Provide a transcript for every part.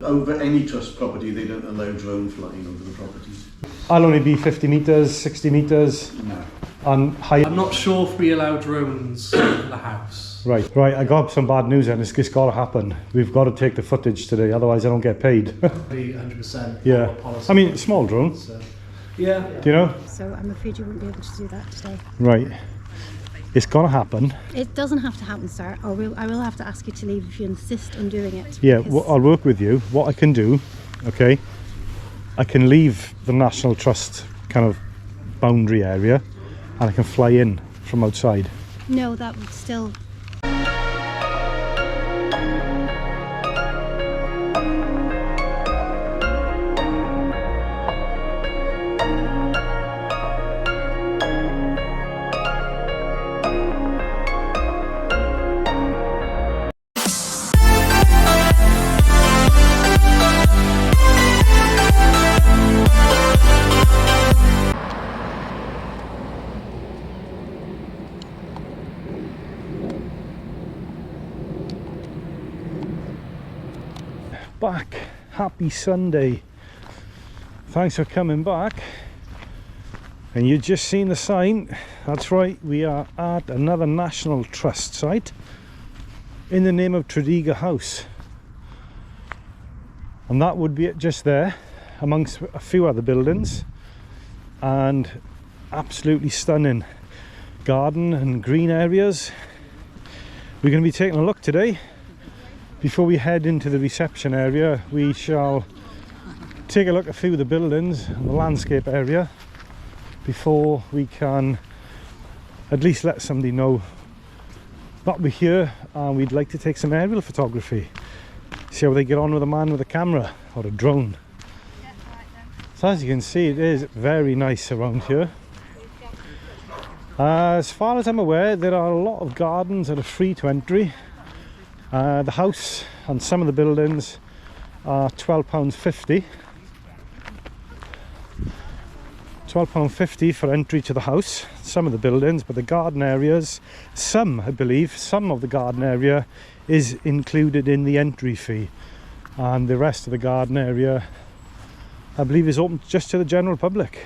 over any trust property, they don't allow drone flying over the properties. I'll only be 50 metres, 60 metres. No. On high. I'm not sure if we allow drones in the house. Right, I got some bad news and it's got to happen. We've got to take the footage today, otherwise I don't get paid. Be 100%. Yeah. Policy. I mean, small drone. So, yeah. Do you know? So I'm afraid you won't be able to do that today. Right. It's got to happen. It doesn't have to happen, sir. I will have to ask you to leave if you insist on doing it. Yeah, I'll work with you. What I can do, okay, I can leave the National Trust kind of boundary area and I can fly in from outside. No, that would still... Back. Happy Sunday. Thanks for coming back. And you've just seen the sign. That's right, we are at another National Trust site in the name of Tredegar House. And that would be it just there, amongst a few other buildings. And absolutely stunning garden and green areas. We're going to be taking a look today. Before we head into the reception area, we shall take a look at a few of the buildings and the landscape area before we can at least let somebody know that we're here and we'd like to take some aerial photography. See how they get on with a man with a camera or a drone. So as you can see, it is very nice around here. As far as I'm aware, there are a lot of gardens that are free to entry. The house and some of the buildings are £12.50. £12.50 for entry to the house, some of the buildings, but the garden areas, I believe, some of the garden area is included in the entry fee, and the rest of the garden area, I believe, is open just to the general public.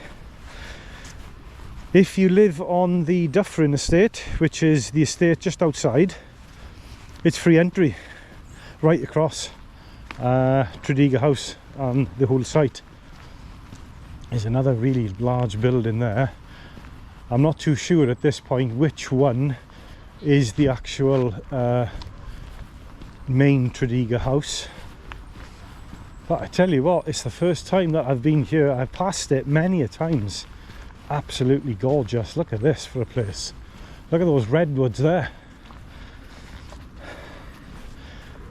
If you live on the Dufferin estate, which is the estate just outside, it's free entry right across Tredegar House and the whole site. There's another really large building there. I'm not too sure at this point which one is the actual main Tredegar House. But I tell you what, it's the first time that I've been here. I've passed it many a times. Absolutely gorgeous. Look at this for a place. Look at those redwoods there.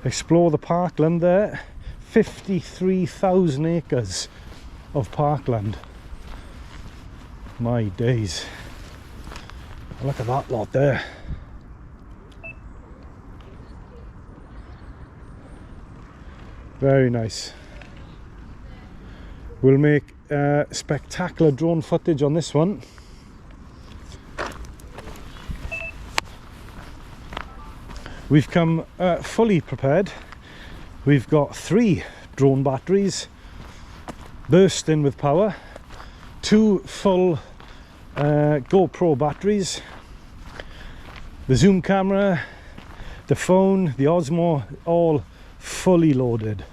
Explore the parkland there. 53,000 acres of parkland. My days. Look at that lot there. Very nice. We'll make spectacular drone footage on this one. We've come fully prepared. We've got 3 drone batteries bursting with power, 2 full GoPro batteries, the zoom camera, the phone, the Osmo, all fully loaded.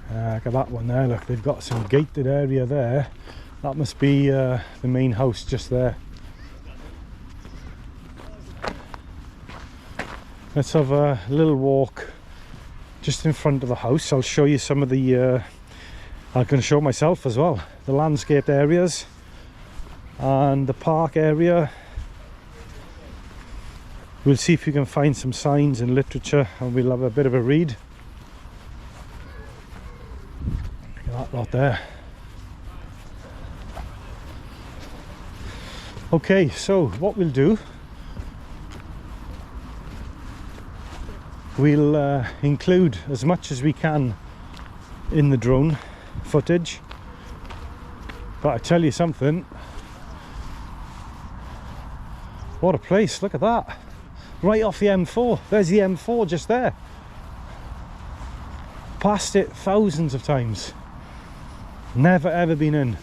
Look at that one there. Look, they've got some gated area there. That must be the main house just there. Let's have a little walk just in front of the house. I'll show you some of the I'm going to show myself as well, the landscaped areas and the park area. We'll see if we can find some signs and literature, and we'll have a bit of a read. Look at that lot there. Okay, so what we'll do, we'll include as much as we can in the drone footage, but I tell you something, what a place. Look at that, right off the M4. There's the M4 just there. passed it thousands of times. Never ever been in.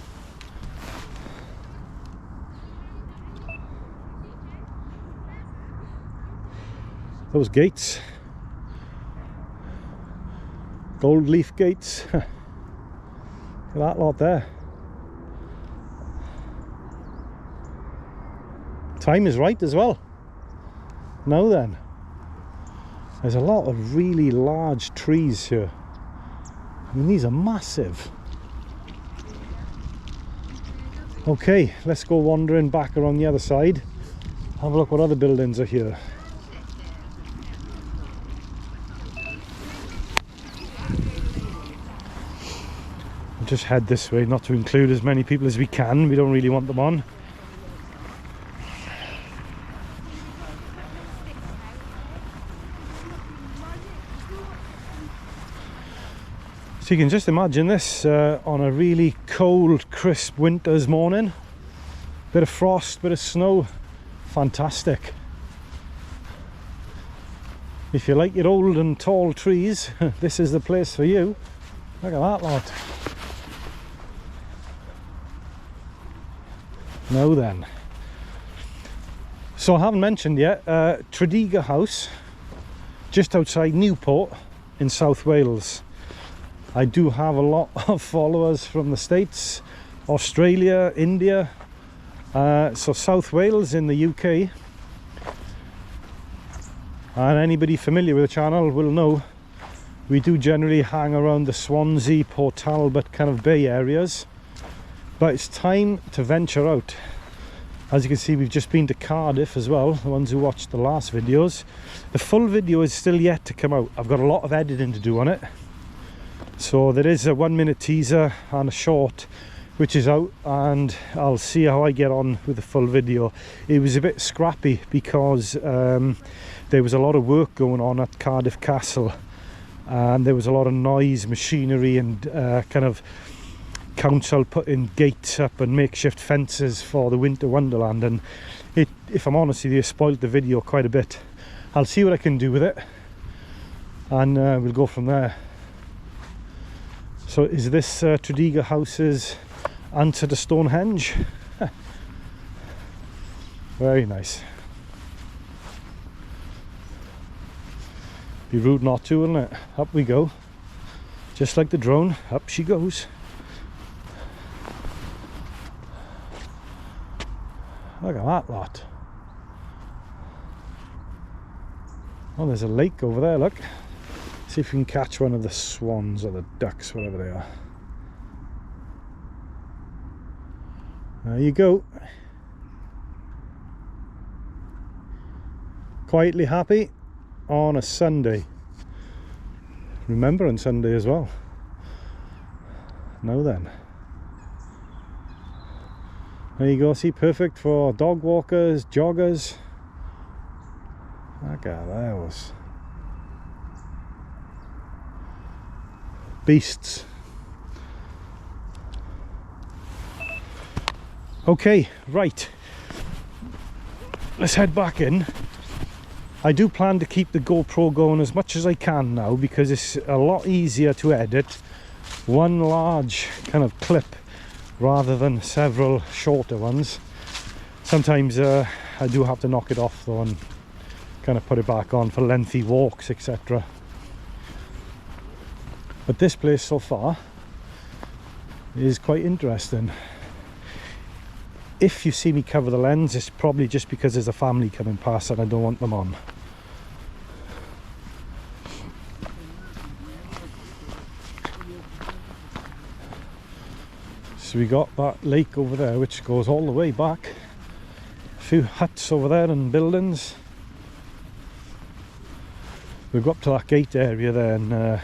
Those gates, gold leaf gates. Look at that lot there. Time is right as well. Now then, there's a lot of really large trees here. I mean, these are massive. Okay, let's go wandering back around the other side. Have a look what other buildings are here. We'll just head this way, not to include as many people as we can. We don't really want them on. So you can just imagine this on a really cold, crisp winter's morning. Bit of frost, bit of snow. Fantastic. If you like your old and tall trees, this is the place for you. Look at that lot. Now then. So I haven't mentioned yet, Tredegar House, just outside Newport in South Wales. I do have a lot of followers from the States, Australia, India, so South Wales in the UK. And anybody familiar with the channel will know we do generally hang around the Swansea, Port Talbot kind of bay areas. But it's time to venture out. As you can see, we've just been to Cardiff as well, the ones who watched the last videos. The full video is still yet to come out. I've got a lot of editing to do on it. So there is a 1-minute teaser and a short which is out, and I'll see how I get on with the full video. It was a bit scrappy because there was a lot of work going on at Cardiff Castle, and there was a lot of noise, machinery, and kind of council putting gates up and makeshift fences for the winter wonderland, and it, if I'm honest with you, spoiled the video quite a bit. I'll see what I can do with it, and we'll go from there. So is this Tredegar House's answer to Stonehenge? Very nice. Be rude not to, wouldn't it? Up we go. Just like the drone, up she goes. Look at that lot. Oh, there's a lake over there, look. See if we can catch one of the swans or the ducks, whatever they are. There you go. Quietly happy on a Sunday. Remember, on Sunday as well. Now then. There you go, see, perfect for dog walkers, joggers. Look at those. Beasts. Okay, right. Let's head back in. I do plan to keep the GoPro going as much as I can now because it's a lot easier to edit one large kind of clip rather than several shorter ones. Sometimes I do have to knock it off though and kind of put it back on for lengthy walks, etc. But this place so far is quite interesting. If you see me cover the lens, it's probably just because there's a family coming past and I don't want them on. So we got that lake over there which goes all the way back. A few huts over there and buildings. We'll go up to that gate area there and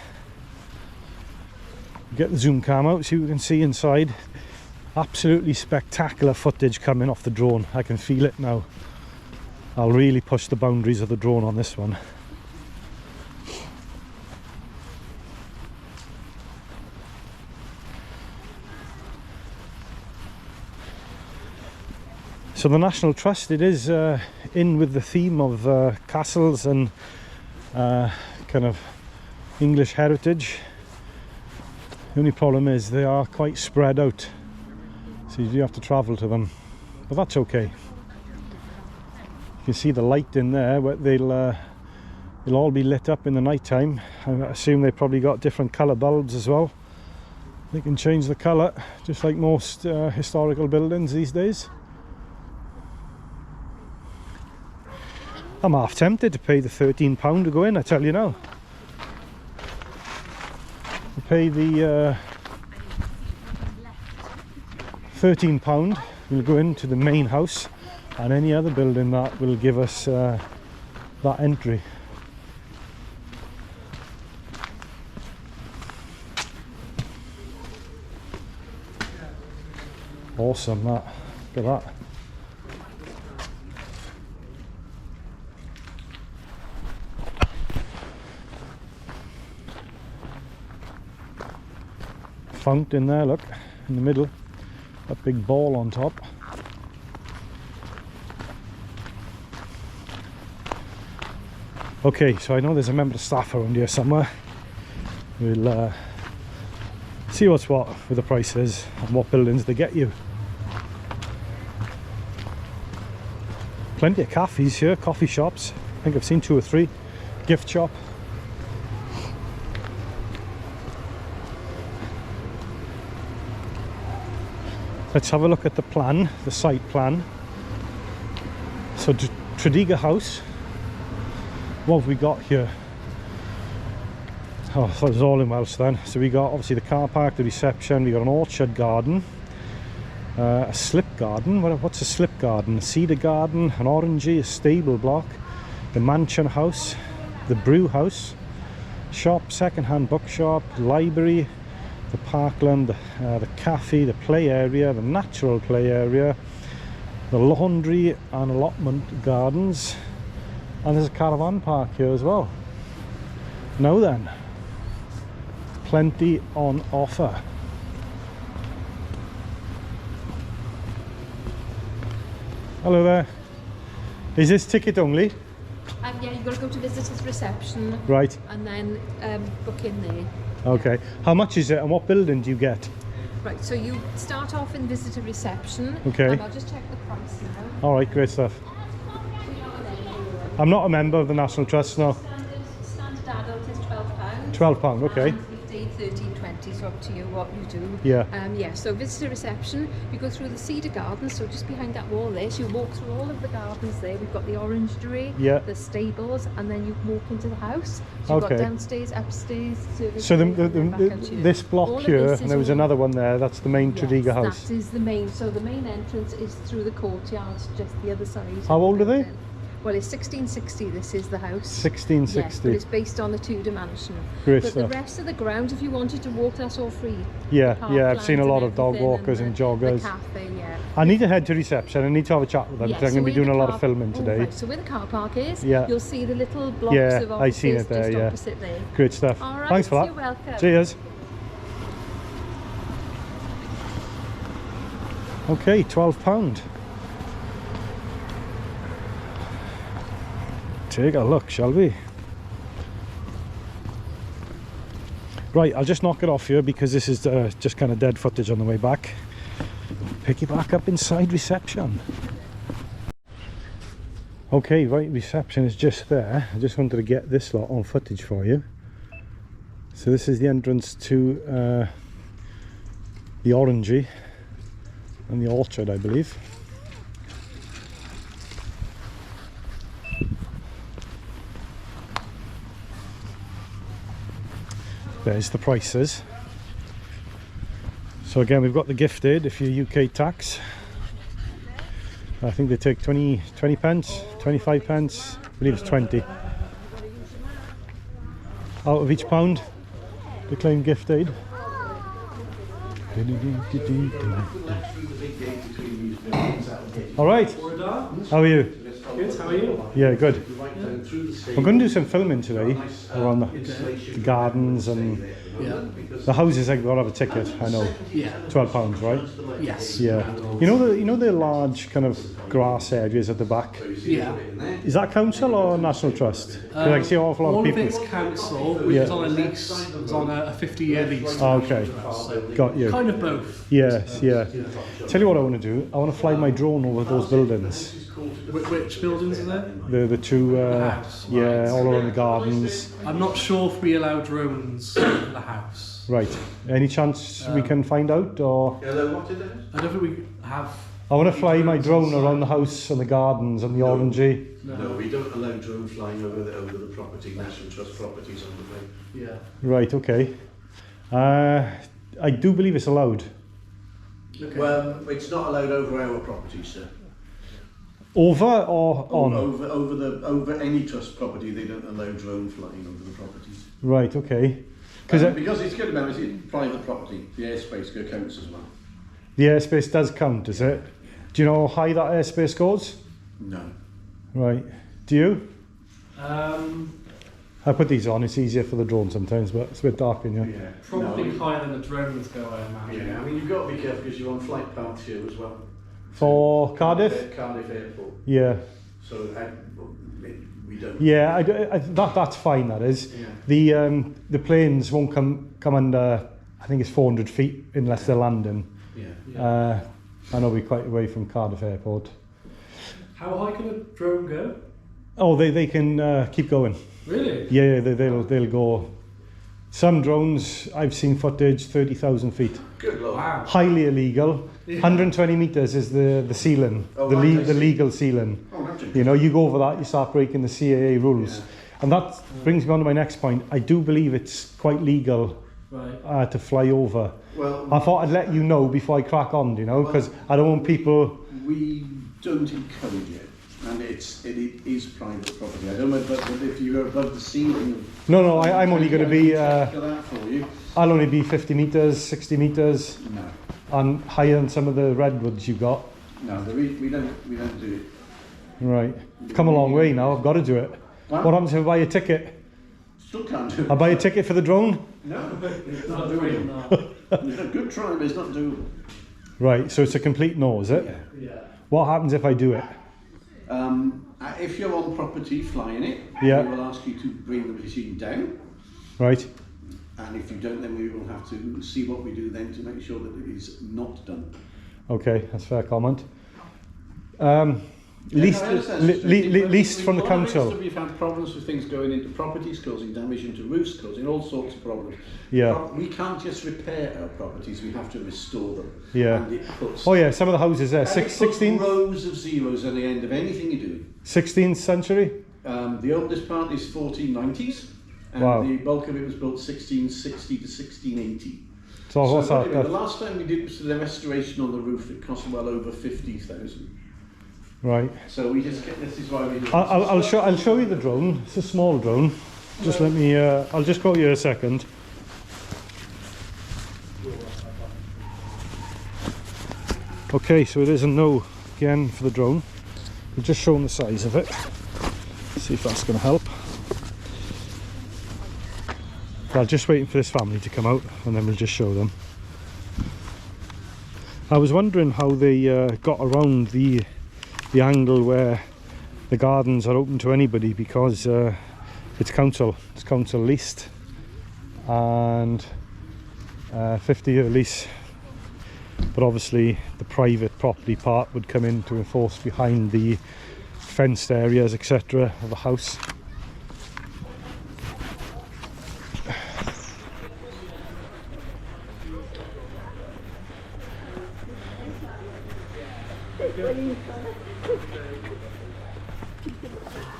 get the zoom cam out, see what we can see inside. Absolutely spectacular footage coming off the drone. I can feel it now. I'll really push the boundaries of the drone on this one. So the National Trust, it is in with the theme of castles and kind of English heritage. The only problem is they are quite spread out, so you do have to travel to them, but that's okay. You can see the light in there, but they'll all be lit up in the night time. I assume they've probably got different colour bulbs as well. They can change the colour, just like most historical buildings these days. I'm half tempted to pay the £13 to go in, I tell you now. To pay the £13, we'll go into the main house and any other building that will give us that entry. Awesome, that. Look at that. Fountain there, look, in the middle. That big ball on top. Okay, so I know there's a member of staff around here somewhere. We'll see what's what with the prices and what buildings they get you. Plenty of cafes here, coffee shops. I think I've seen 2 or 3. Gift shop. Let's have a look at the plan, the site plan. So Tredegar House. What have we got here? Oh, I thought it was all in Welsh then. So we got obviously the car park, the reception, we got an orchard garden, a slip garden. What's a slip garden? A cedar garden, an orangery, a stable block, the mansion house, the brew house, shop, second-hand bookshop, library, the parkland, the cafe, the play area, the natural play area, the laundry and allotment gardens, and there's a caravan park here as well. Now then, plenty on offer. Hello there. Is this ticket only? Yeah, you've got to go to visitors reception. Right. And then book in there. Okay. How much is it and what building do you get? Right, so you start off in visitor reception. Okay. I'll just check the price now. Alright, great stuff. I'm not a member of the National Trust, no. Standard adult is £12. £12, okay. And 15, 13, 20, so up to you what you do. Yeah. Yeah, so visitor reception, you go through the cedar gardens, so just behind that wall there, so you walk through all of the gardens there. We've got the orangery, Yeah. the stables, and then you walk into the house. So you've Okay. got downstairs, upstairs, service. So and then back out here. this All block of here, this and is there was all- another one there, that's the main Tredegar House. That is the main. So the main entrance is through the courtyard, just the other side. How old are they? Well, it's 1660. This is the house. 1660. Yes, but it's based on the Tudor mansion. Great but stuff. the rest of the ground, if you wanted to walk, that's all free. Yeah, The yeah, I've seen a parkland lot and of dog everything walkers and the joggers. cafe, yeah. I need to head to reception. I need to have a chat with them Yeah, because I'm so going to be where doing the a lot car- of filming oh, today. right, so where the car park is, Yeah. you'll see the little blocks Yeah, of I offices seen it there, just yeah. opposite there. Great stuff. All right, Thanks for that. you're welcome. Cheers. Okay, £12. Take a look, shall we? Right, I'll just knock it off here because this is just kind of dead footage on the way back. Pick it back up inside reception. Okay, right, reception is just there. I just wanted to get this lot on footage for you. So this is the entrance to the orangery and the orchard, I believe. There's the prices. So again, we've got the gifted if you're UK tax. I think they take 20 pence, 25 pence, I believe it's 20. Out of each pound, they claim gift aid. Alright, how are you? Good, how are you? Yeah, good. We're going to do some filming today around the gardens and Yeah. The houses have got to have a ticket, I know. Yeah. £12, right? Yes. Yeah. You know the large kind of grass areas at the back? Yeah. Is that council or National Trust? Because I can see an awful lot All of of people. it's council, which Yeah. is on a lease. It's on a 50-year lease. Oh, okay. Got you. Kind of both. Yes, yeah. Tell you what I want to do. I want to fly my drone over those buildings. Which buildings are there? The two, house, yeah, right. all around the gardens. I'm not sure if we allow drones in the house. Right. Any chance we can find out, or? I don't think we have. I want to fly my drone around the house and the gardens and the orangey. No, we don't allow drone flying over the property, National Trust properties on the way. Yeah. Right, okay. I do believe it's allowed. Okay. Well, it's not allowed over our property, sir. Over or on? Over any trust property, they don't allow drone flying over the properties. Right, okay. Because it's good, remember, it's private property. The airspace counts as well. The airspace does count, does it? Do you know how high that airspace goes? No. Right. Do you? I put these on, it's easier for the drone sometimes, but it's a bit dark in here. Yeah. Probably higher than the drones go, I imagine. Yeah, I mean, you've got to be careful because you're on flight paths here as well. For Cardiff? Cardiff Airport. Yeah. So we don't. Yeah, that's fine, that is. Yeah. The planes won't come under, I think it's 400 feet unless they're landing. Yeah. I know we're quite away from Cardiff Airport. How high can a drone go? Oh, they can keep going. Really? Yeah, they'll go. Some drones, I've seen footage 30,000 feet. Good lord. Wow. Highly illegal. 120 metres is the ceiling, Oh, the right, I see. legal ceiling. Oh, that's You know, you go over that, you start breaking the CAA rules. Yeah. And that brings me on to my next point. I do believe it's quite legal Right. to fly over. Well, I thought I'd let you know before I crack on, you know, because I don't want people... we don't encourage it, and it is private property. I don't know, but if you're above the ceiling... No, I'm only going to be... check that for you. I'll only be 50 metres, 60 metres, No, and higher than some of the redwoods you got. no, we don't do it. Right. Come a long way now, I've got to do it. What? What happens if I buy a ticket? Still can't do it. I buy a ticket for the drone? No, it's not Not doable. no. It's a good try, but it's not doable. Right, so it's a complete no, is it? Yeah. Yeah. What happens if I do it? If you're on property flying it, Yeah. we will ask you to bring the machine down. Right. And if you don't, then we will have to see what we do then to make sure that it is not done. Okay, that's a fair comment. Least Leased from the council. We've had problems with things going into properties, causing damage into roofs, causing all sorts of problems. Yeah. We can't just repair our properties, we have to restore them. Yeah. And it puts, Oh yeah, some of the houses there, and it puts 16th, rows of zeros at the end of anything you're doing. 16th century? The oldest part is 1490s, and Wow. the bulk of it was built 1660 to 1680. So what's that? anyway, the last time we did was the restoration on the roof. It cost well over 50,000. Right. So we just get, this is why we do. I'll show you the drone. It's a small drone. Just let me. I'll just go you a second. Okay, so it is a no again for the drone. We've just shown the size of it. See if that's going to help. Well, just waiting for this family to come out, and then we'll just show them. I was wondering how they got around the angle where the gardens are open to anybody, because it's council leased, and 50-year lease, but obviously the private property part would come in to enforce behind the fenced areas, etc., of the house.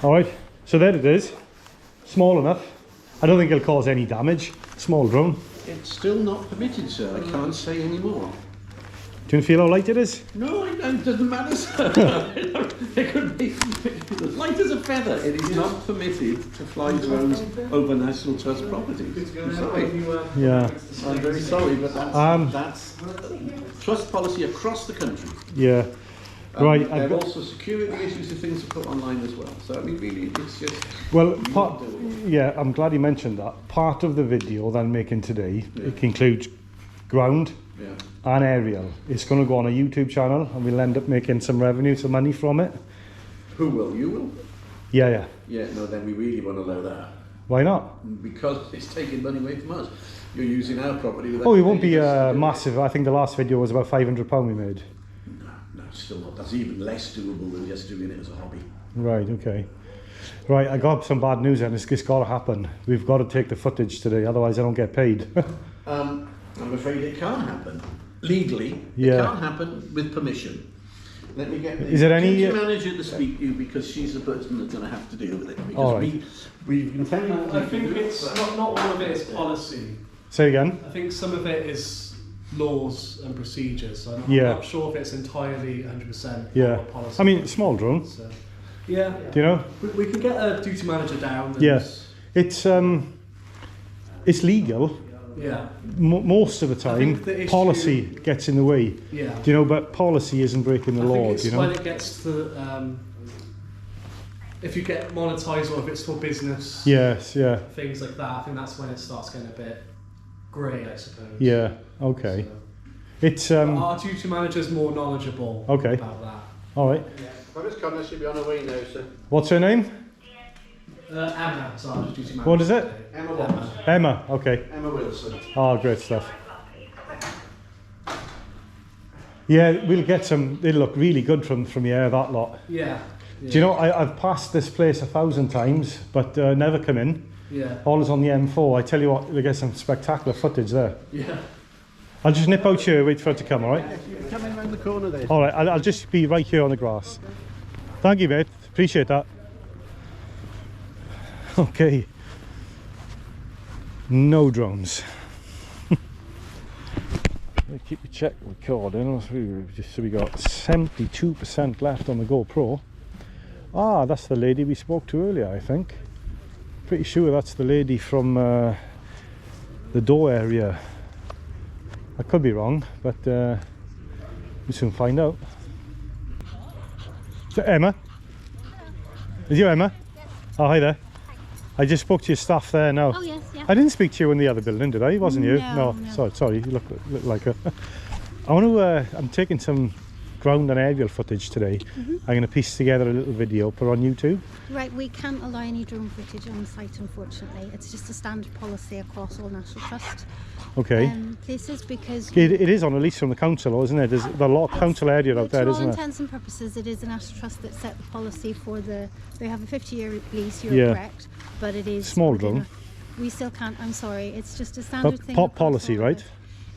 Alright, so there it is. Small enough. I don't think it'll cause any damage. Small drone. It's still not permitted, sir. I can't say any more. Do you feel how light it is? No, it doesn't matter, sir. It could be light as a feather. It is not permitted to fly drones over National Trust properties. I'm sorry. Yeah. I'm very sorry, but that's trust policy across the country. Yeah. Right, There are also security issues if things are put online as well. So I mean, really, it's just. well, yeah, I'm glad you mentioned that. Part of the video that I'm making today, it includes ground and aerial. It's going to go on a YouTube channel, and we'll end up making some revenue, some money from it. Who will? You will? Yeah. Yeah, no, then we really won't allow that. Why not? Because it's taking money away from us. You're using our property without... Oh, it won't be massive. I think the last video was about £500 we made. No, still not. That's even less doable than just doing it as a hobby. Right, okay. Right, I got some bad news then. It's got to happen. We've got to take the footage today, otherwise I don't get paid. I'm afraid it can't happen. Legally, Yeah. it can't happen with permission. Let me get the Is there any duty manager to speak to you, because she's the person that's going to have to deal with it. Because All right. we've been telling you I think it's not all of it is policy. Say again? I think some of it is laws and procedures. So I'm Yeah. not sure if it's entirely 100% Yeah. policy. I mean, small drone. So, yeah. Do you know? We can get a duty manager down. And Yes. It's legal. Yeah. Most of the I time, think the issue- policy gets in the way. Yeah. Do you know? But policy isn't breaking the I law. think it's Do you know? when it gets to if you get monetised or if it's for business. Yes. Yeah. Things like that. I think that's when it starts getting a bit grey, I suppose. Yeah. Okay. So, It's our duty manager's more knowledgeable Okay. about that. all right. Promise Connor should be on her way now, sir. What's her name? Emma, so our duty manager. What is it? today. Emma Watts. Emma. Okay. Emma Wilson. Oh, great stuff. Yeah, we'll get some. They look really good from the air, that lot. Yeah. Do you know, I've passed this place 1,000 times, but never come in. Yeah. Always on the M4. I tell you what, we get some spectacular footage there. Yeah. I'll just nip out here, wait for it to come, all right? Come in round the corner there. All right, I'll just be right here on the grass. Thank you, mate. Appreciate that. Okay. No drones. Keep the check recording. So we got 72% left on the GoPro. Ah, that's the lady we spoke to earlier, I think. Pretty sure that's the lady from the door area. I could be wrong, but we'll soon find out. Is that Emma? Is you Emma? Oh, hi there. I just spoke to your staff there now. Oh yes, yeah. I didn't speak to you in the other building, did I? Wasn't you? No. Sorry, you look like her. I want to. I'm taking some ground and aerial footage today. I'm going to piece together a little video, put on YouTube. Right, we can't allow any drone footage on site, unfortunately. It's just a standard policy across all National Trust Okay. places, because It is on a lease from the council, isn't it? There's a lot of council area out there, to all isn't there? intents and purposes, it is the National Trust that set the policy for the. They have a 50-year lease. You're Yeah. correct, but it is Small within drone. We still can't. I'm sorry. It's just a standard thing. Pop across policy, all of right? it.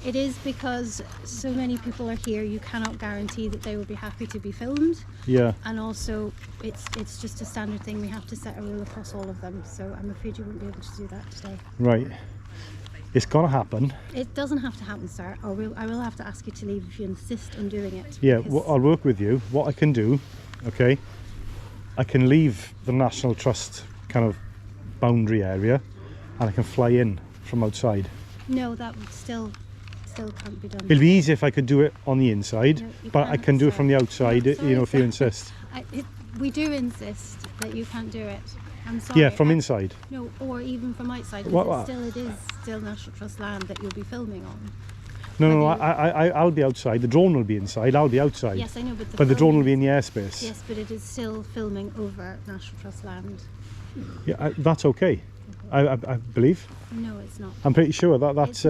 It is, because so many people are here. You cannot guarantee that they will be happy to be filmed, Yeah. and also it's just a standard thing. We have to set a rule across all of them. So I'm afraid you won't be able to do that today. Right. It's gonna happen. It doesn't have to happen, sir. I will have to ask you to leave if you insist on doing it. Yeah. because- I'll work with you. What I can do, okay? I can leave the National Trust kind of boundary area, and I can fly in from outside. No, that would still can't be done. It'll be easy if I could do it on the inside, No, you but I can't, can do it sir. from the outside, No, you know, if sorry, you sir. insist. We do insist that you can't do it. I'm sorry. Yeah, from inside. No, or even from outside. What- It is still National Trust land that you'll be filming on. No, Whether you- I'll be outside. The drone will be inside. I'll be outside. Yes, I know, but But the drone will filming- be in the airspace. Yes, but it is still filming over National Trust land. Yeah, that's okay. I believe. No, it's not. I'm pretty sure that's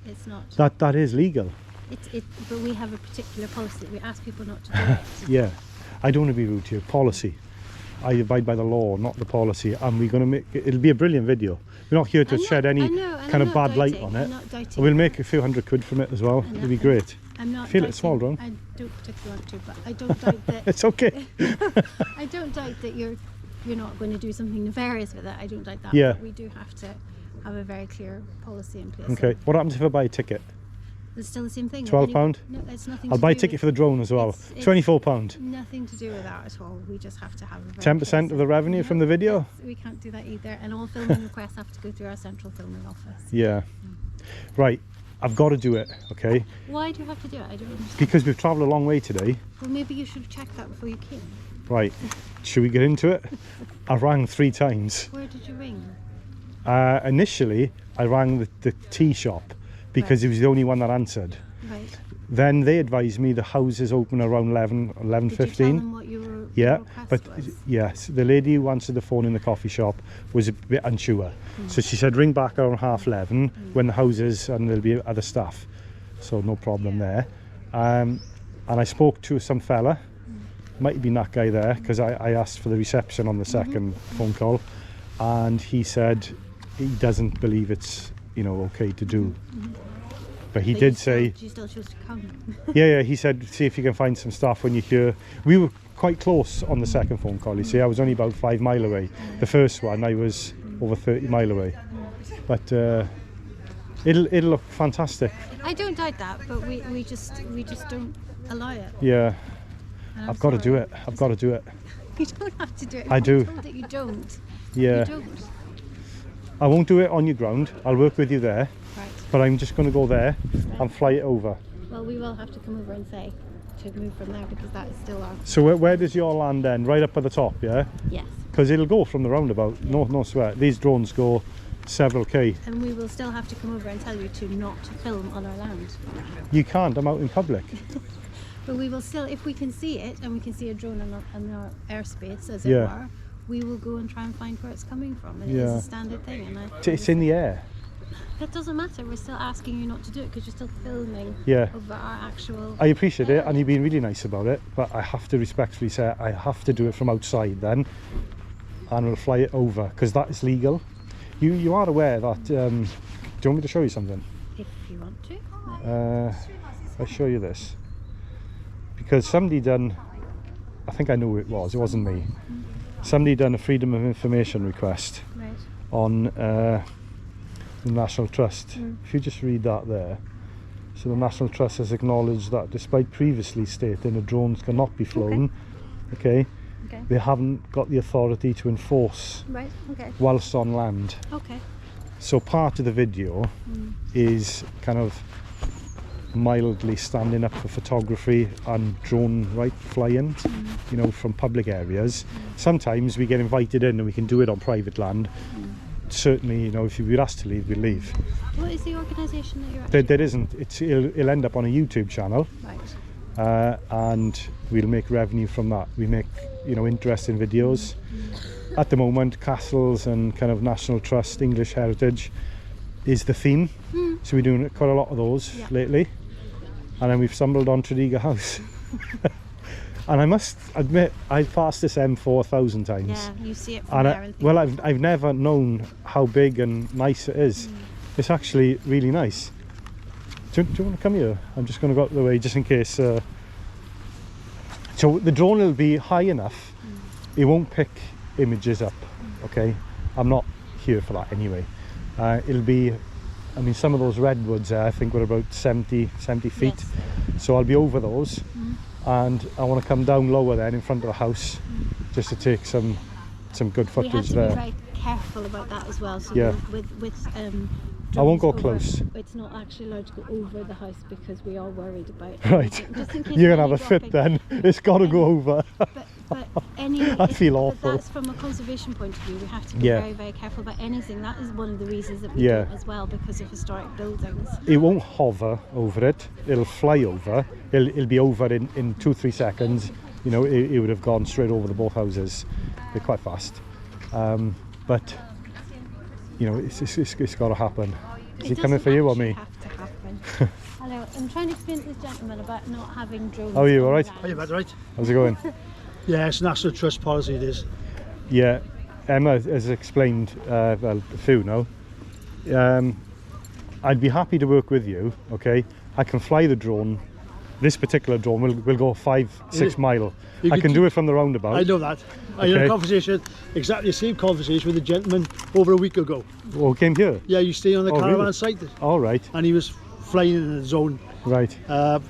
It's not. that is legal. But we have a particular policy that we ask people not to do it. Yeah, I don't want to be rude to you. Policy. I abide by the law, not the policy. And we're going to make it'll be a brilliant video. We're not here to I'm not- shed any I know, and kind I'm of not bad light doubting, on I'm it. not doubting. We'll make a few £100 from it as well. And It'll be nothing. great. I'm not. Feel it's small drone. I don't particularly want to, but I don't doubt that. It's okay. I don't doubt that you're not going to do something nefarious with it. I don't doubt that. Yeah. But we do have to have a very clear policy in place. Okay. What happens if I buy a ticket? It's still the same thing. £12? No, it's nothing. I'll to buy a do ticket with- for the drone as well. It's- £24. Nothing to do with that at all. We just have to have a very 10% of the revenue from the video? We can't do that either. And all filming requests have to go through our central filming office. Yeah. Right. I've got to do it, okay? Why do you have to do it? I don't understand. Because we've travelled a long way today. Well, maybe you should have checked that before you came. Right, should we get into it? I rang 3 times. Where did you ring? Initially, I rang the tea shop because it was the only one that answered. Right. Then they advised me the house is open around 11:15. Did you tell them what your Yeah, request but was? yes, the lady who answered the phone in the coffee shop was a bit unsure. So she said ring back around 11:30 when the house is and there'll be other staff. So no problem there. And I spoke to some fella, might have been that guy there, because I asked for the reception on the second phone call, and he said he doesn't believe it's, you know, okay to do. But he But did you still- say, you still chose to come. yeah, he said, see if you can find some staff when you're here. We were quite close on the second phone call, you see. I was only about 5 mile away. The first one, I was over 30 mile away. But it'll look fantastic. I don't doubt that, but we just don't allow it. Yeah, And I'm I've got to do sorry. it. I've got to do it. You don't have to do it. I do. I'm told that you don't. Yeah, You don't. I won't do it on your ground. I'll work with you there. Right. But I'm just going to go there and fly it over. Well, we will have to come over and say to move from there because that is still our. So where does your land end? Right up at the top, yeah? Yes. Because it'll go from the roundabout. No sweat. These drones go several K. And we will still have to come over and tell you to not film on our land. You can't. I'm out in public. But we will still, if we can see it and we can see a drone on our airspace, as Yeah. it were, we will go and try and find where it's coming from. And it Yeah. is a standard thing. And It's in the air. That doesn't matter. We're still asking you not to do it because you're still filming Yeah. over our actual. I appreciate it, and you've been really nice about it, but I have to respectfully say I have to do it from outside then, and we'll fly it over because that is legal. You are aware that. Do you want me to show you something? If you want to. I'll show you this because somebody done. I think I know who it was. It wasn't me. Somebody done a Freedom of Information request Right. on the National Trust. If you just read that there. So the National Trust has acknowledged that despite previously stating that drones cannot be flown, okay, Okay. they haven't got the authority to enforce Right. Okay. whilst on land. Okay. So part of the video is kind of mildly standing up for photography and drone flying, you know, from public areas. Sometimes we get invited in and we can do it on private land. Certainly, you know, if you were asked to leave, we'd leave. What is the organisation that you're actually? There isn't. It'll end up on a YouTube channel, Right. and we'll make revenue from that. We make, you know, interesting videos. At the moment, castles and kind of National Trust, English heritage is the theme. So we're doing quite a lot of those Yeah. lately. And then we've stumbled on Tredegar House. And I must admit, I've passed this M4 1,000 times. Yeah, you see it from And there. And think, well, I've never known how big and nice it is. It's actually really nice. Do you want to come here? I'm just going to go out of the way just in case. So the drone will be high enough. It won't pick images up. Okay, I'm not here for that anyway. It'll be. I mean, some of those redwoods there, I think, were about 70 feet. Yes. So I'll be over those, and I want to come down lower then in front of the house, just to take some good we have footage to there. be very careful about that as well. So Yeah. with I won't go drones over, close. It's not actually allowed to go over the house because we are worried about. Right. anything, just in case You're gonna any have a fit dropping. then. It's got to go over. But any. I feel awful. But that's from a conservation point of view. We have to be Yeah. very, very careful about anything. That is one of the reasons that we Yeah. do it as well, because of historic buildings. It won't hover over it. It'll fly over. It'll be over in 2-3 seconds. You know, it would have gone straight over the both houses. They're quite fast. But you know, it's got to happen. Is he It coming doesn't for you or actually me? have to happen. Hello, I'm trying to explain to this gentleman about not having drones. How are you, on all right? land. Are you about right? How's it going? Yeah, it's National Trust policy, it is. Yeah, Emma has explained well, a few now. I'd be happy to work with you. Okay, I can fly the drone. This particular drone will go 5-6 mile. You I could can do do- it from the roundabout. I know that. I had Okay. a conversation, exactly the same conversation with a gentleman over a week ago. Oh, came here. Yeah, you stay on the Oh, caravan really? site, All right, and he was flying in the zone right.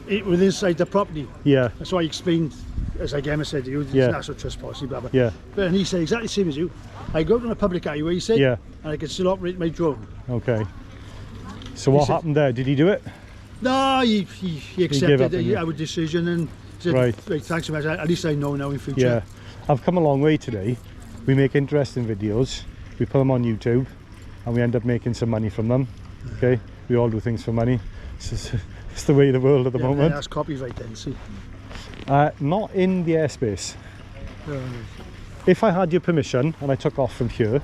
within inside the property. Yeah, That's why I explained, as like Emma said to you, it's Yeah. National Trust policy, blah blah. yeah, But and he said exactly the same as you. I go out on a public highway, he said, yeah. and I can still operate my drone. Okay. So what happened there? Did he do it? No, he gave accepted up, didn't he? our decision and said, Right. thanks so much. At least I know now in future. Yeah. I've come a long way today. We make interesting videos. We put them on YouTube, and we end up making some money from them. Okay. We all do things for money. It's the way of the world at the moment. That's copyright then, see. Not in the airspace. If I had your permission and I took off from here,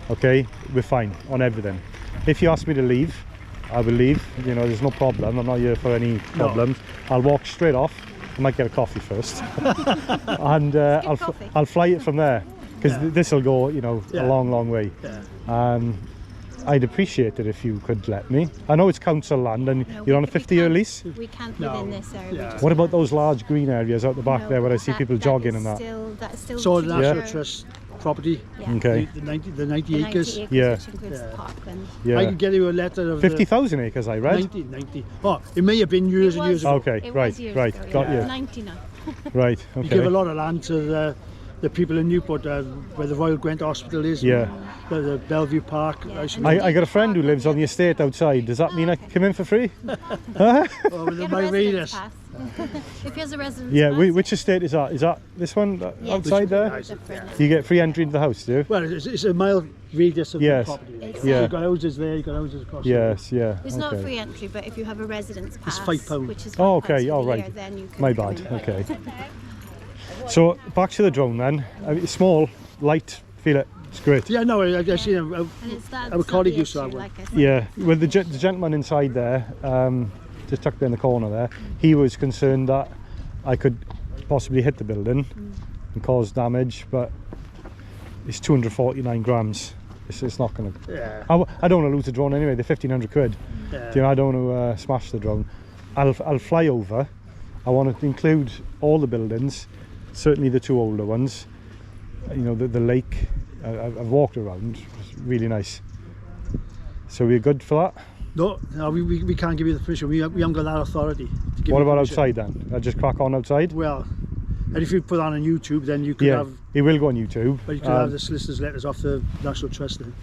okay, we're fine on everything. If you ask me to leave, I will leave. You know, there's no problem. I'm not here for any problems. I'll walk straight off. I might get a coffee first, and I'll fly it from there, because this will go, you know, a long way. I'd appreciate it if you could let me. I know it's council land and you're on a 50-year lease. We can't within this area. What about those large green areas out the back there where I see people jogging and that? That's still So the National Yeah. Trust property, Okay. the 90 acres. Yeah. which includes the parkland. Yeah. I can get you a letter of 50,000 acres, I read. 90. Oh, it may have been years and years ago. Okay, It right, was years right, ago, got yeah. you. 99. Right, You give a okay. lot of land to the people in Newport, where the Royal Gwent Hospital is. Yeah. The Bellevue Park. Yeah, I should- and I got a friend who lives on the estate outside. Does that mean I can come in for free? oh, with Get a my residence readers. pass. If he has a residence Yeah, pass, which estate is that? Is that this one Yes. outside there? different. You get free entry into the house, do you? Well, it's a mile radius of Yes. the property. It's- Yeah. You've got houses there, you've got houses across Yes, yeah. It's not Okay. free entry, but if you have a residence pass, £5. which is Oh, £5 okay, for all the right. year, then you can My come bad. in. Okay. So back to the drone then. It's small, light. Feel it. It's great. Yeah, no, I've seen him. And it's that, Our it's not colleague the used to have issue, one. like I said. Yeah. Well, the gentleman inside there, just tucked in the corner there, he was concerned that I could possibly hit the building and cause damage, but it's 249 grams. It's not going to. Yeah. I don't want to lose the drone anyway. They're 1,500 quid. Yeah. You know, I don't want to smash the drone. I'll fly over. I want to include all the buildings, certainly the two older ones. You know, the lake. I've walked around. It's really nice. So we're good for that. No, we can't give you the permission. We haven't got that authority. To give What you about permission. outside then? I'll just crack on outside. Well, and if you put on YouTube, then you could Yeah, have. it will go on YouTube. But you could have the solicitors' letters off the National Trust then.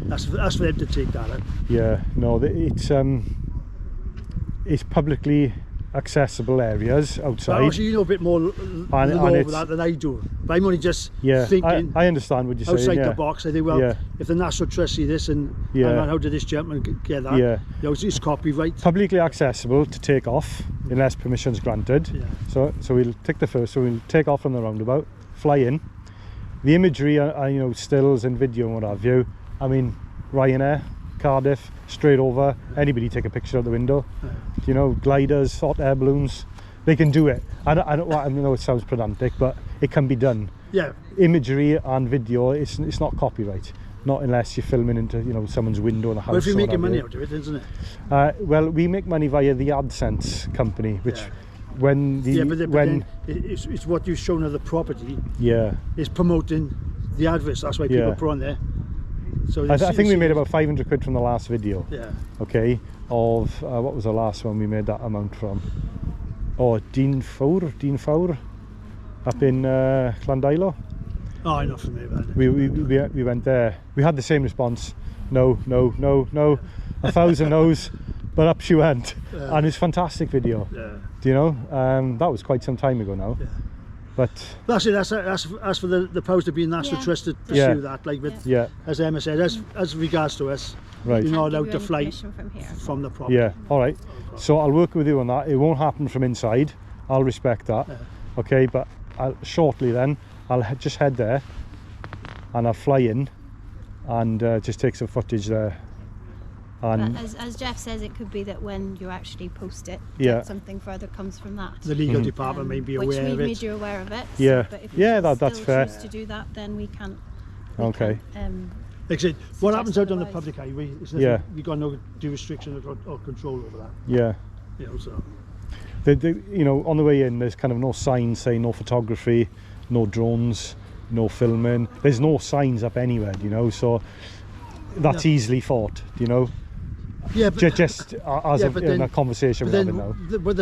That's for them to take that out. Yeah, no, it's publicly accessible areas But outside. obviously you know a bit more law and over it's- that than I do. But I'm only just Yeah, thinking I understand what you're saying. outside Yeah. the box. I think, well, Yeah. if the National Trust see this and Yeah. hang on, how did this gentleman get that? Yeah. You know, it's copyright. Publicly accessible to take off unless permission's granted. Yeah. So we'll take the first. So we'll take off from the roundabout, fly in. The imagery, you know, stills and video and what have you. I mean, Ryanair, Cardiff, straight over. Anybody take a picture out the window. You know, gliders, hot air balloons. They can do it. I know it sounds pedantic, but it can be done. Yeah. Imagery and video, it's not copyright. Not unless you're filming into, you know, someone's window in a house. But if you're or what making have money you. out of it, isn't it? Well, we make money via the AdSense company, which when the But then it's what you've shown of the property yeah, is promoting the adverts. That's why people Yeah. put on there. So I think we made about 500 quid from the last video. Yeah. Okay, of what was the last one we made that amount from? Oh, Dean Fowr, up in Llandilo. Oh, I'm not familiar with that. We went there. We had the same response. No. 1,000 no's, but up she went, and it's a fantastic video. Yeah. Do you know? That was quite some time ago now. Yeah. But That's it. That's for the powers to be in National Yeah. Trust to pursue Yeah. that. Like with, yeah, as Emma said, as regards to us, right. you're not Can't give allowed you to any fly permission from here. from the property. Yeah, all right. So I'll work with you on that. It won't happen from inside. I'll respect that. Yeah. Okay, but shortly then, I'll just head there and I'll fly in and just take some footage there. And But as Jeff says, it could be that when you actually post it, Yeah. that something further comes from that. The legal department may be which aware we of made it. you aware of it. Yeah. But if you Yeah, still that's fair. choose to do that, then we can't. Okay. Like I said, what happens out on the otherwise. public highway is Yeah. that we've got no due restriction or control over that. yeah. You know, so You know, on the way in, there's kind of no signs saying no photography, no drones, no filming. There's no signs up anywhere, you know, so that's easily fought, you know. yeah, but, Just as Yeah, but in then- a conversation but we're then having now. with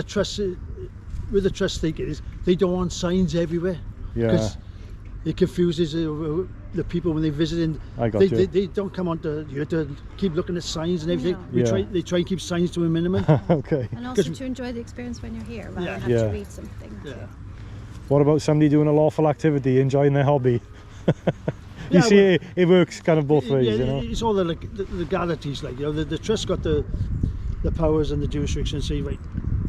the trust thinking is they don't want signs everywhere Yeah. because it confuses. You the people when they're visiting, I got they, you. they don't come on to, you have to keep looking at signs and everything. No. They try and keep signs to a minimum. Okay. And also 'Cause- to enjoy the experience when you're here, rather Yeah. than have Yeah. to read something. Yeah. What about somebody doing a lawful activity, enjoying their hobby? You Yeah, see, well- it works kind of both ways, Yeah, you know. it's all the legalities, like, you know, the trust got the powers and the jurisdiction. Say, right,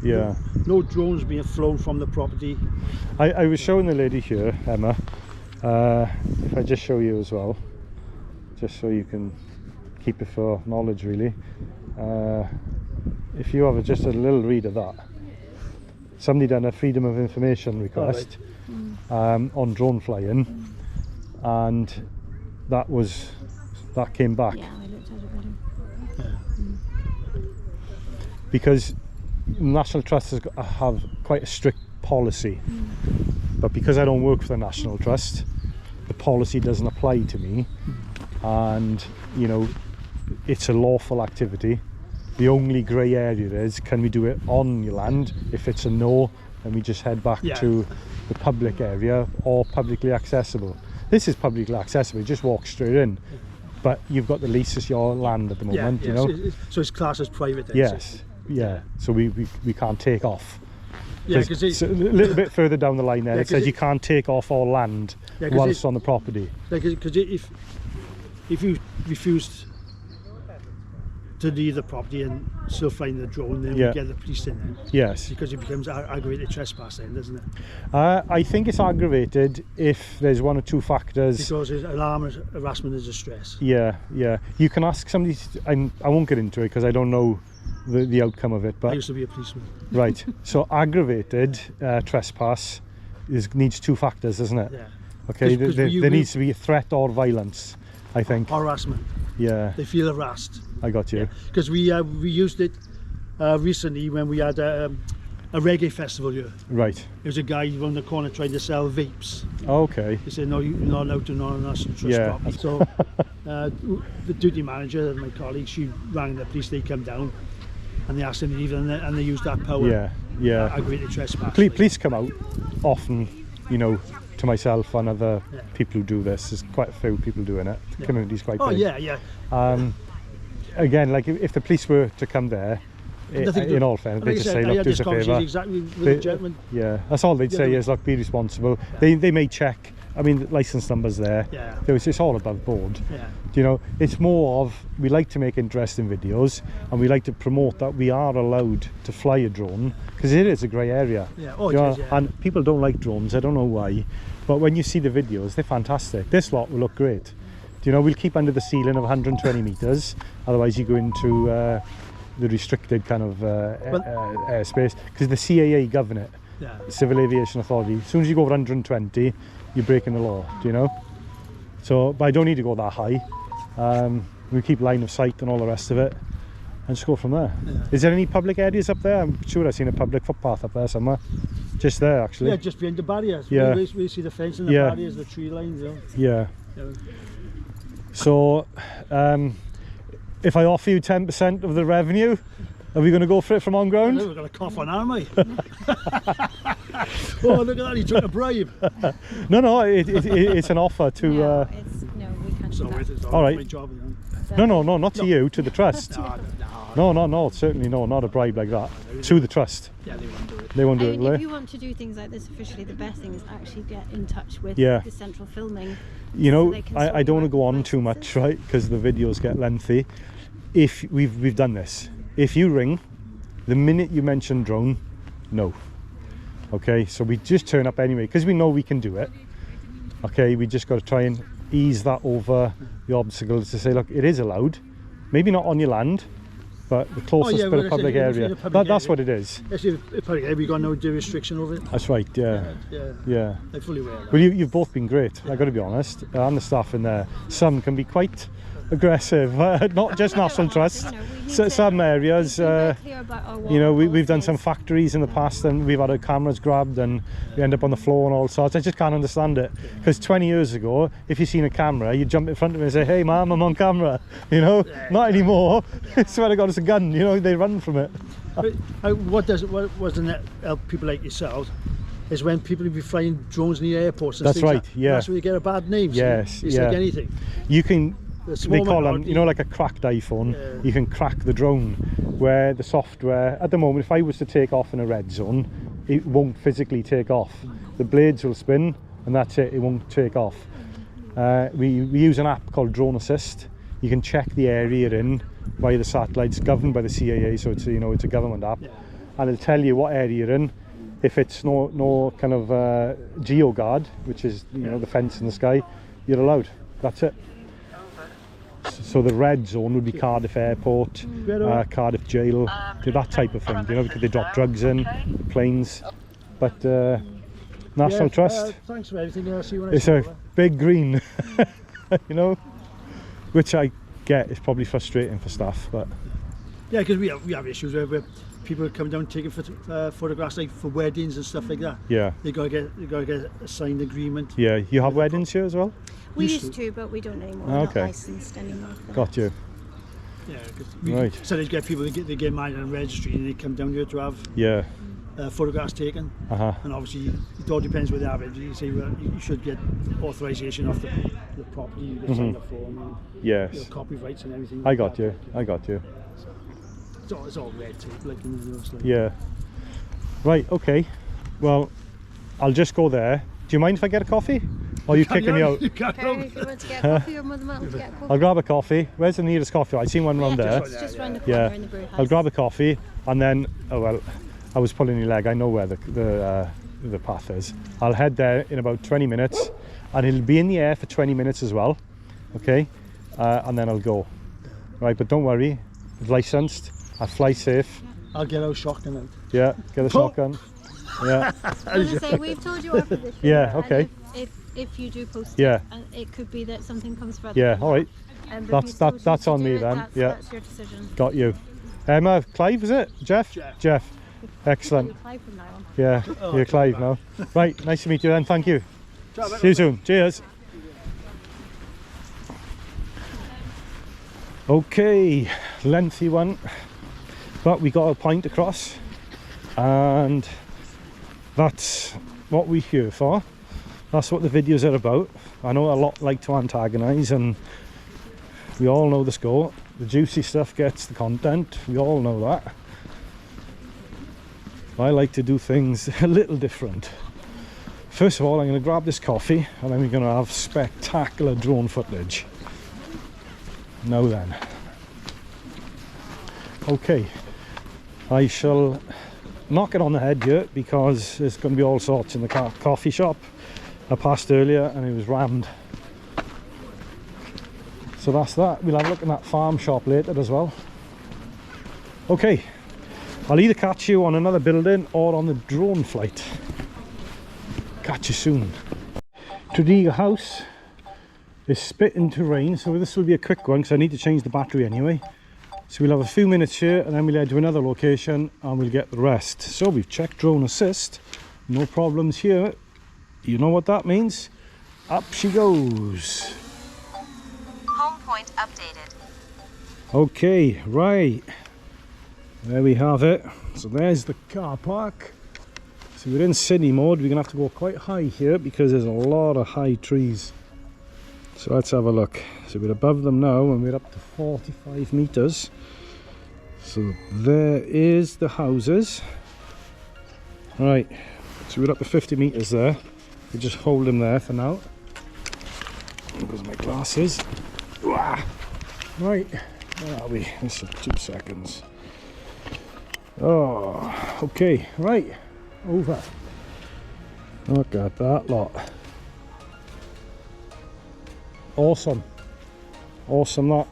Yeah. no drones being flown from the property. I was showing the lady here, Emma. If I just show you as well, just so you can keep it for knowledge, really. If you have just a little read of that, somebody done a freedom of information request on drone flying, and that came back. Yeah, I looked at it already. Because National Trust have quite a strict policy, but because I don't work for the National Trust, the policy doesn't apply to me, and you know, it's a lawful activity. The only grey area is, can we do it on your land? If it's a no, then we just head back to the public area or publicly accessible. This is publicly accessible, you just walk straight in, but you've got the lease as your land at the moment, you know. So it's classed as private then. Yes, yeah. So we can't take off. Yeah, Because because a little bit further down the line there, Yeah, it says 'cause you can't take off all land whilst on the property. if you refused to leave the property and still flying the drone, then we get the police in then. Yes. Because it becomes aggravated trespass then, doesn't it? I think it's aggravated if there's one or two factors. Because it's alarm, harassment and distress. Yeah, yeah. You can ask somebody, I won't get into it because I don't know the outcome of it, I but used to be a policeman. right. So aggravated trespass needs two factors, doesn't it? Yeah. Okay, 'Cause there we- needs to be a threat or violence, I think. Harassment. Yeah, They feel harassed. I got you. Because we used it recently when we had a reggae festival here. Right. There was a guy around the corner trying to sell vapes. Okay. He said, no, you're not allowed to non-national trust Yeah. property. So the duty manager and my colleague, she rang the police, they come down and they asked him to leave, and they used that power. Yeah, yeah. Aggravated trespass. Police come out often, you know, to myself and other people who do this. There's quite a few people doing it. The community's quite big. Oh, yeah, yeah. Again, like if the police were to come there, in all fairness, they Like I just said, say, I look, had do us this a conversation favour. exactly with the gentleman. Yeah, that's all they'd say Yeah. is, look, be responsible. They may check. I mean, the licence numbers there. Yeah. It's all above board. Yeah. You know, it's more of, we like to make interesting videos and we like to promote that we are allowed to fly a drone, because it is a grey area. Yeah. Oh, You know, it is, yeah. and people don't like drones, I don't know why, but when you see the videos, they're fantastic. This lot will look great. You know, we'll keep under the ceiling of 120 metres, otherwise you go into the restricted kind of airspace, because the CAA govern it, Yeah. Civil Aviation Authority. As soon as you go over 120, you're breaking the law, do you know? So, but I don't need to go that high. We keep line of sight and all the rest of it, and just go from there. Yeah. Is there any public areas up there? I'm sure I've seen a public footpath up there somewhere. Just there, actually. Yeah, just behind the barriers. Yeah. We see the fence and the Yeah. barriers, the tree lines. You know. Yeah. You know. So, if I offer you 10% of the revenue, are we going to go for it from on ground? We're going to cough on, aren't we? Oh, look at that, he took a bribe. No, it's an offer to. No, we can't So do that. it's All right. my job, you know. No, not to you, to the trust. No, certainly no, not a bribe like that. To the trust. Yeah, they won't do it. They won't I do mean, it, will if they? you want to do things like this officially, the best thing is actually get in touch with Yeah. the central filming. You so know, they can I sort don't want to out go on the too much, licenses. right? Because the videos get lengthy. If we've done this, if you ring, the minute you mention drone, no. Okay, so we just turn up anyway because we know we can do it. Okay, we just got to try and ease that over the obstacles to say, look, it is allowed. Maybe not on your land, but the closest yeah, bit well, of public in a area. public That's area. what it is. Yes, we got no restriction over it. That's right. Yeah, Yeah, yeah. I'm fully aware of that. Well, you've both been great. I got to be honest. And the staff in there, some can be quite aggressive. Not just National Trust. Some areas, you know, we've done some factories in the past, and we've had our cameras grabbed, and we end up on the floor and all sorts. I just can't understand it, because 20 years ago, if you seen a camera, you'd jump in front of me and say, "Hey, ma'am, I'm on camera." You know, not anymore. Swear to God, it's a gun. You know, they run from it. But, what doesn't help people like yourselves is when people will be flying drones in the airports and That's things right, like that. yeah. That's where you get a bad name. So Yes, it's yeah. like anything. You can, The they small call them, minority- you know, like a cracked iPhone, Yeah. you can crack the drone, where the software, at the moment, if I was to take off in a red zone, it won't physically take off. The blades will spin, and that's it, it won't take off. We use an app called Drone Assist. You can check the area you're in by the satellites, governed by the CAA, so it's, you know, it's a government app. Yeah. And it'll tell you what area you're in. If it's no kind of geo guard, which is, you know, the fence in the sky, you're allowed. That's it. So the red zone would be Cardiff Airport, Cardiff Jail, that type of thing, you know, because they drop drugs in, planes. But National Yeah, Trust, thanks for everything. I'll see you when I it's see a you. big green, you know, which I get is probably frustrating for staff, but Yeah, because we have issues where people come down taking photographs like for weddings and stuff like that. yeah, They gotta get a signed agreement. yeah. You have weddings here as well? We Used used to, but we don't anymore. Oh, We're not okay. licensed anymore. for Got you. Yeah, because Right. sometimes get people they get married on registry and they come down here to have Yeah. photographs taken. Uh-huh. And obviously it all depends where they have it. You say, well, you should get authorization off the property, you get sign the form, and Yes. copyrights and everything. I like got that. you. I got you. It's all red tape, like in the like. Yeah. Right, okay. Well, I'll just go there. Do you mind if I get a coffee? Or are you kicking me out? You can't Okay, if you want to get a coffee, you're more than welcome to get a coffee. I'll grab a coffee. Where's the nearest coffee? I seen one round there. Just round the corner Yeah. in the brew house. I'll grab a coffee and then, oh well, I was pulling your leg. I know where the path is. I'll head there in about 20 minutes and it'll be in the air for 20 minutes as well. Okay? And then I'll go. Right, but don't worry. I'm licensed. I fly safe. I'll get out shotgun out. Yeah, get a shotgun. Yeah, I was going to say, we've told you our position. Yeah, and okay. If you do post Yeah. it, and it could be that something comes further. yeah, than all right. that. But if That's- you still that- that's choose to on do me it, then, That's, yeah. That's your decision. Got you. Clive, is it? Jeff? Jeff. Excellent. You apply from now on. Yeah, you're Clive now. Right, nice to meet you then. Thank you. See you soon. Cheers. Okay, lengthy one, but we got a point across, and that's what we're here for. That's what the videos are about. I know a lot like to antagonise, and we all know the score. The juicy stuff gets the content. We all know that. I like to do things a little different. First of all, I'm going to grab this coffee, and then we're going to have spectacular drone footage. Now then. Okay, I shall knock it on the head here because there's going to be all sorts in the coffee shop. I passed earlier and it was rammed. So that's that. We'll have a look at that farm shop later as well. Okay, I'll either catch you on another building or on the drone flight. Catch you soon. Tredegar House is spit into rain, so this will be a quick one because I need to change the battery anyway. So we'll have a few minutes here and then we'll head to another location and we'll get the rest. So we've checked drone assist, no problems here. You know what that means? Up she goes. Home point updated. Okay, right. There we have it. So there's the car park. So we're in city mode. We're gonna have to go quite high here because there's a lot of high trees. So let's have a look. So we're above them now and we're up to 45 meters. So there is the houses. Right, so we're up to 50 meters there. We just hold them there for now. There goes my glasses. Right, where are we? This is 2 seconds. Oh, okay, right, over. Look at that lot. Awesome that.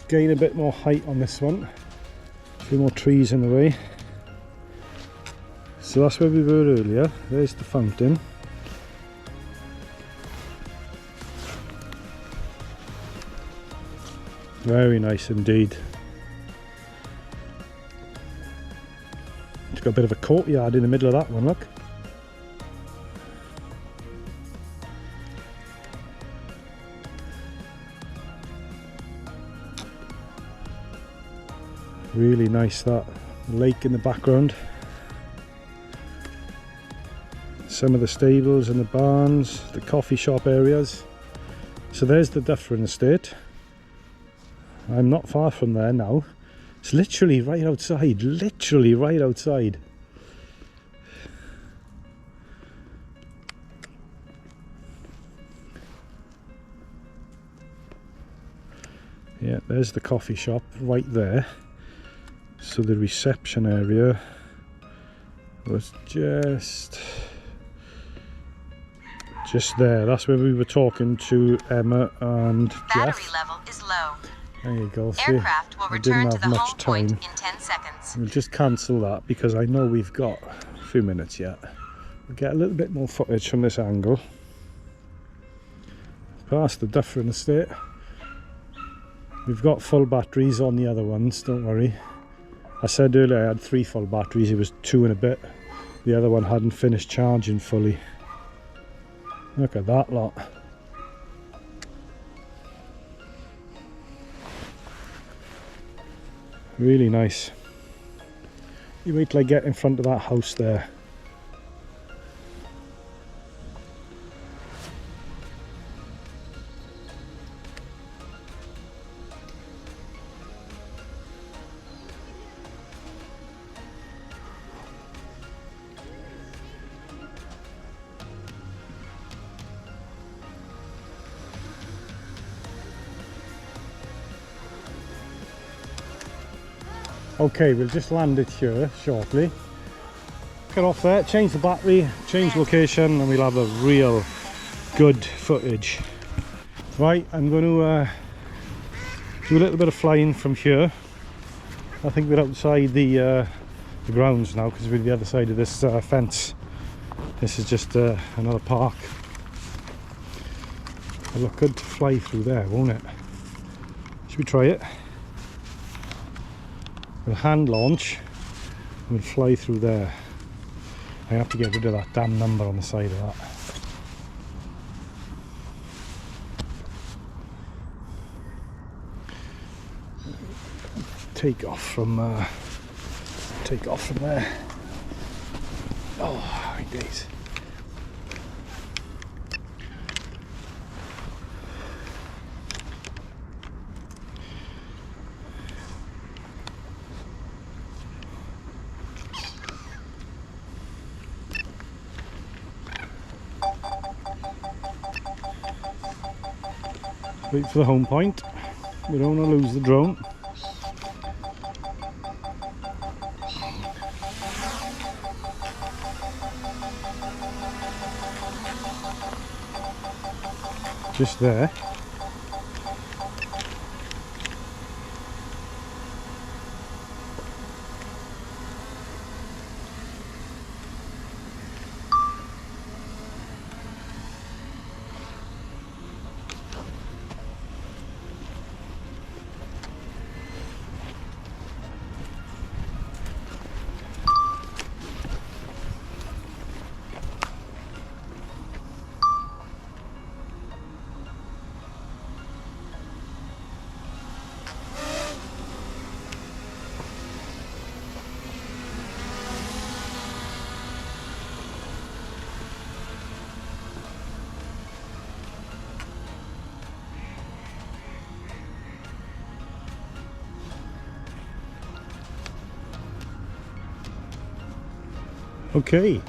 Gain a bit more height on this one, a few more trees in the way. So that's where we were earlier. There's the fountain. Very nice indeed. It's got a bit of a courtyard in the middle of that one, look. Really nice, that lake in the background. some of the stables and the barns, the coffee shop areas. So there's the Dufferin estate. I'm not far from there now. It's literally right outside, literally right outside. Yeah, there's the coffee shop right there. So the reception area was just there. That's where we were talking to Emma and Battery Jeff. level is low. There you go. See, Aircraft will I didn't return to have the much home point time. in 10 seconds. We'll just cancel that because I know we've got a few minutes yet. We'll get a little bit more footage from this angle. Past the Dufferin estate. We've got full batteries on the other ones, don't worry. I said earlier I had 3 full batteries, it was 2 and a bit. The other one hadn't finished charging fully. Look at that lot. Really nice. You wait till I get in front of that house there. Okay, we'll just land it here shortly. Get off there, change the battery, change location, and we'll have a real good footage. Right, I'm going to do a little bit of flying from here. I think we're outside the grounds now because we're the other side of this fence. This is just another park. It'll look good to fly through there, won't it? Should we try it? We'll hand launch and we'll fly through there. I have to get rid of that damn number on the side of that. Take off from there. Oh my days. Wait for the home point. We don't want to lose the drone. Just there. Okay,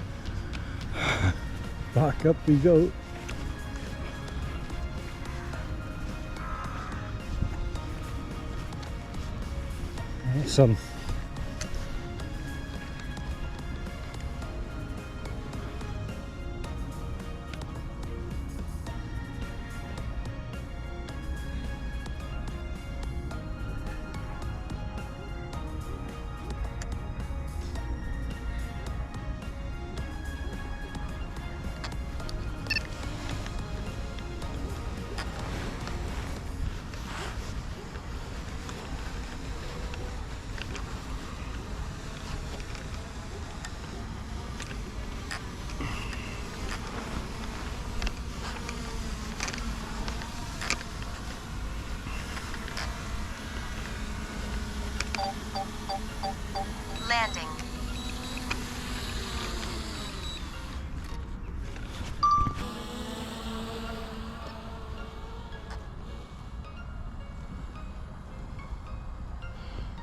back up we go. Awesome.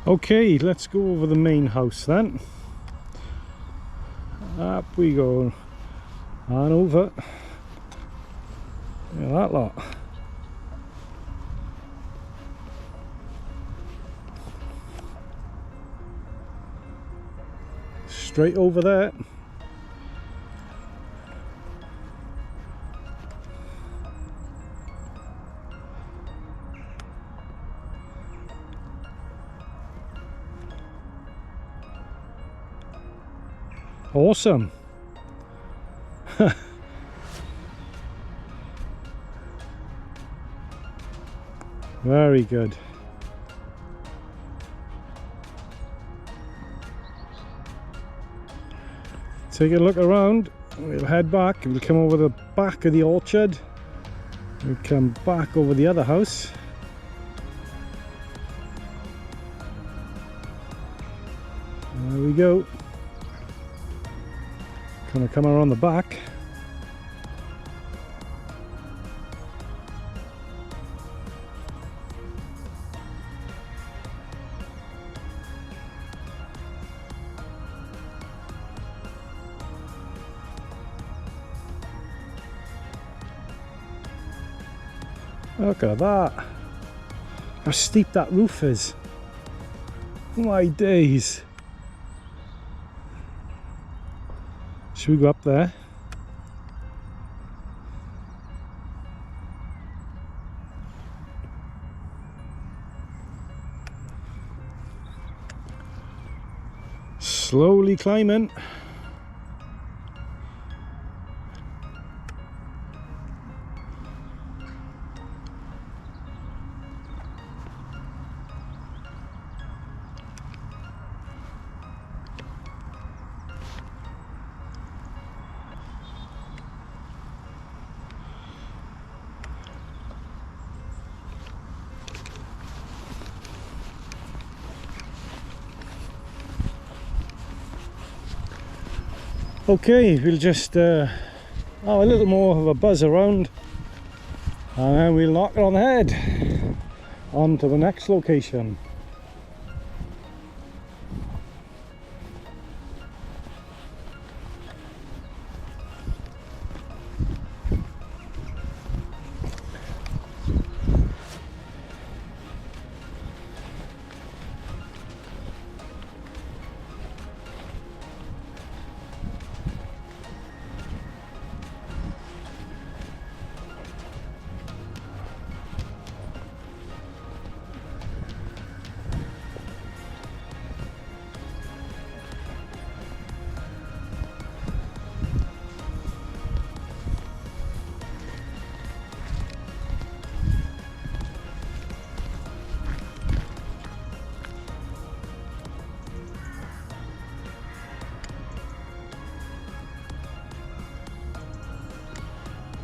Okay, let's go over the main house then. Up we go. And over. Yeah, that lot. Straight over there. Awesome. Very good. Take a look around. We'll head back. We'll come over the back of the orchard. We'll come back over the other house. There we go. Gonna come around the back. Look at that. How steep that roof is. My days. Should we go up there? Slowly climbing. Okay, we'll just have a little more of a buzz around and then we'll knock it on the head on to the next location.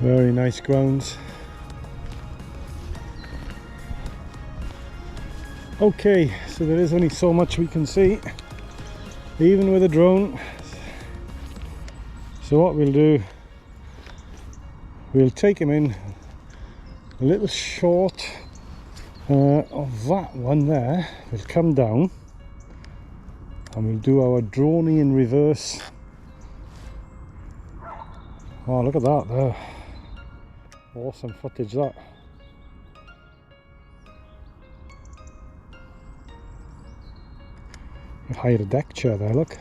Very nice grounds. Okay, so there is only so much we can see, even with a drone. So what we'll do, we'll take him in a little short of that one there. We'll come down and we'll do our droning in reverse. Oh, look at that there. Awesome footage that. I've hired a deck chair there, look.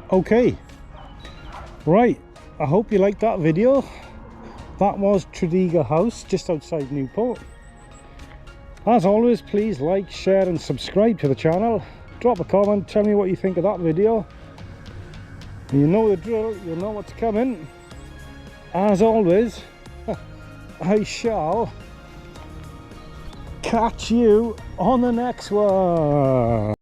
Okay, right, I hope you liked that video. That was Tredegar House, just outside Newport. As always, please like, share and subscribe to the channel. drop a comment, tell me what you think of that video. And you know the drill, you know what's coming. As always, I shall catch you on the next one.